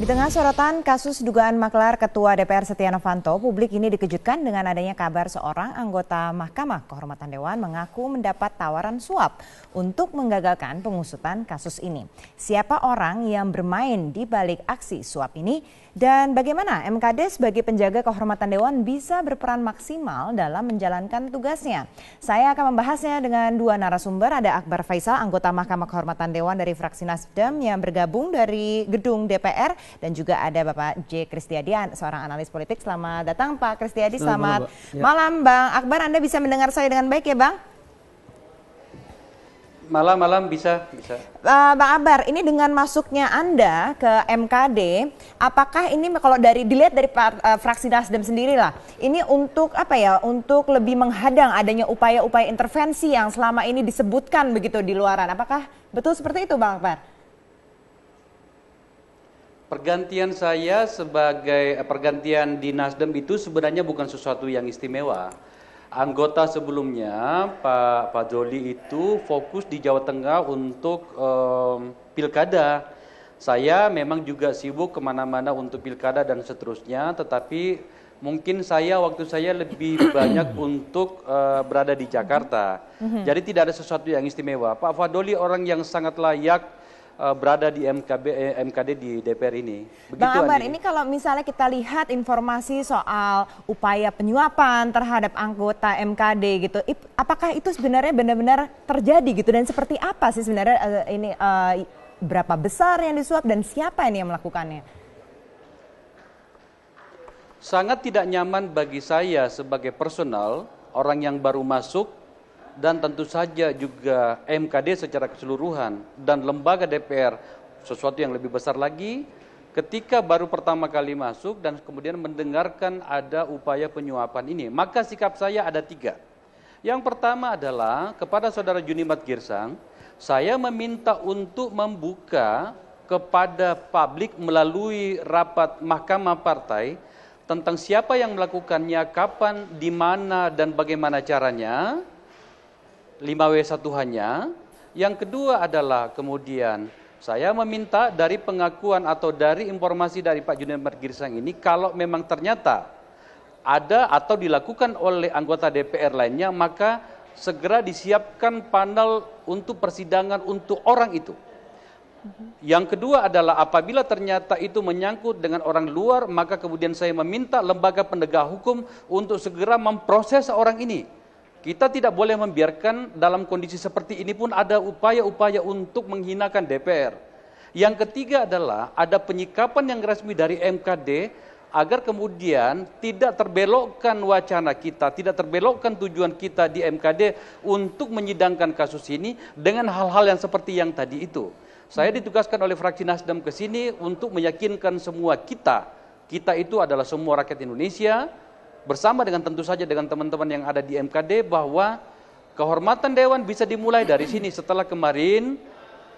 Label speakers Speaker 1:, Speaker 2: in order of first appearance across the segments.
Speaker 1: Di tengah sorotan kasus dugaan maklar Ketua DPR Setia Novanto, publik ini dikejutkan dengan adanya kabar seorang anggota Mahkamah Kehormatan Dewan mengaku mendapat tawaran suap untuk menggagalkan pengusutan kasus ini. Siapa orang yang bermain di balik aksi suap ini dan bagaimana MKD sebagai penjaga kehormatan Dewan bisa berperan maksimal dalam menjalankan tugasnya? Saya akan membahasnya dengan dua narasumber. Ada Akbar Faisal, anggota Mahkamah Kehormatan Dewan dari fraksi Nasdem yang bergabung dari gedung DPR. Dan juga ada Bapak J. Kristiadian, seorang analis politik. Selamat datang Pak Kristiadi, selamat malam Bang Akbar. Anda bisa mendengar saya dengan baik ya Bang?
Speaker 2: Malam bisa.
Speaker 1: Bang Akbar, ini dengan masuknya Anda ke MKD, apakah ini kalau dilihat dari fraksi Nasdem sendiri lah, ini untuk apa ya? Untuk lebih menghadang adanya upaya-upaya intervensi yang selama ini disebutkan begitu di luaran. Apakah betul seperti itu Bang Akbar?
Speaker 2: Pergantian saya sebagai pergantian di Nasdem itu sebenarnya bukan sesuatu yang istimewa. Anggota sebelumnya, Pak Fadoli itu fokus di Jawa Tengah untuk pilkada. Saya memang juga sibuk kemana-mana untuk pilkada dan seterusnya, tetapi mungkin waktu saya lebih banyak untuk berada di Jakarta. Jadi tidak ada sesuatu yang istimewa. Pak Fadoli orang yang sangat layak berada di MKD di DPR ini. Begitu,
Speaker 1: Bang Akbar, ini kalau misalnya kita lihat informasi soal upaya penyuapan terhadap anggota MKD gitu, apakah itu sebenarnya benar-benar terjadi gitu dan seperti apa sih sebenarnya berapa besar yang disuap dan siapa ini yang melakukannya?
Speaker 2: Sangat tidak nyaman bagi saya sebagai personal, orang yang baru masuk, dan tentu saja juga MKD secara keseluruhan dan lembaga DPR sesuatu yang lebih besar lagi ketika baru pertama kali masuk dan kemudian mendengarkan ada upaya penyuapan ini. Maka sikap saya ada 3. Yang pertama adalah kepada saudara Junimat Girsang, saya meminta untuk membuka kepada publik melalui rapat Mahkamah Partai tentang siapa yang melakukannya, kapan, di mana, dan bagaimana caranya. 5W1 hanya. Yang kedua adalah kemudian saya meminta dari pengakuan atau dari informasi dari Pak Junimat Girsang ini, kalau memang ternyata ada atau dilakukan oleh anggota DPR lainnya, maka segera disiapkan panel untuk persidangan untuk orang itu. Yang kedua adalah apabila ternyata itu menyangkut dengan orang luar, maka kemudian saya meminta lembaga penegak hukum untuk segera memproses orang ini. Kita tidak boleh membiarkan dalam kondisi seperti ini pun ada upaya-upaya untuk menghinakan DPR. Yang ketiga adalah ada penyikapan yang resmi dari MKD agar kemudian tidak terbelokkan wacana kita, tidak terbelokkan tujuan kita di MKD untuk menyidangkan kasus ini dengan hal-hal yang seperti yang tadi itu. Saya ditugaskan oleh fraksi Nasdem ke sini untuk meyakinkan semua kita itu adalah semua rakyat Indonesia, bersama dengan tentu saja dengan teman-teman yang ada di MKD, bahwa kehormatan Dewan bisa dimulai dari sini. Setelah kemarin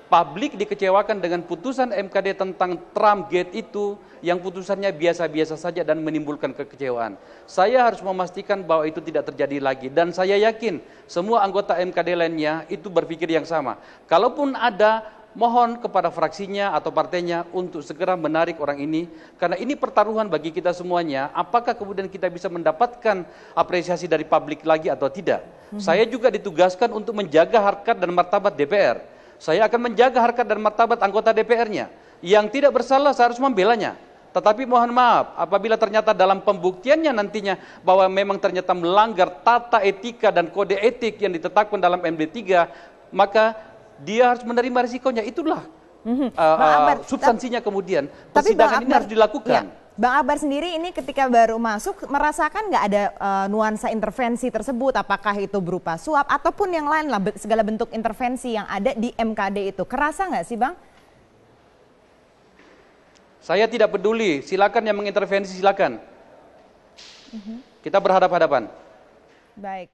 Speaker 2: publik dikecewakan dengan putusan MKD tentang Trump Gate itu, yang putusannya biasa-biasa saja dan menimbulkan kekecewaan. Saya harus memastikan bahwa itu tidak terjadi lagi, dan saya yakin semua anggota MKD lainnya itu berpikir yang sama. Kalaupun ada, mohon kepada fraksinya atau partainya untuk segera menarik orang ini, karena ini pertaruhan bagi kita semuanya, apakah kemudian kita bisa mendapatkan apresiasi dari publik lagi atau tidak. Saya juga ditugaskan untuk menjaga harkat dan martabat DPR. Saya akan menjaga harkat dan martabat anggota DPR-nya. Yang tidak bersalah saya harus membelanya. Tetapi mohon maaf, apabila ternyata dalam pembuktiannya nantinya bahwa memang ternyata melanggar tata etika dan kode etik yang ditetapkan dalam MD3, maka dia harus menerima risikonya. Itulah substansinya kemudian. Persidangan ini harus dilakukan.
Speaker 1: Ya. Bang Akbar sendiri ini ketika baru masuk merasakan nggak ada nuansa intervensi tersebut? Apakah itu berupa suap ataupun yang lain lah, segala bentuk intervensi yang ada di MKD itu. Kerasa nggak sih Bang?
Speaker 2: Saya tidak peduli, silakan yang mengintervensi silakan. Kita berhadapan-hadapan.
Speaker 1: Baik.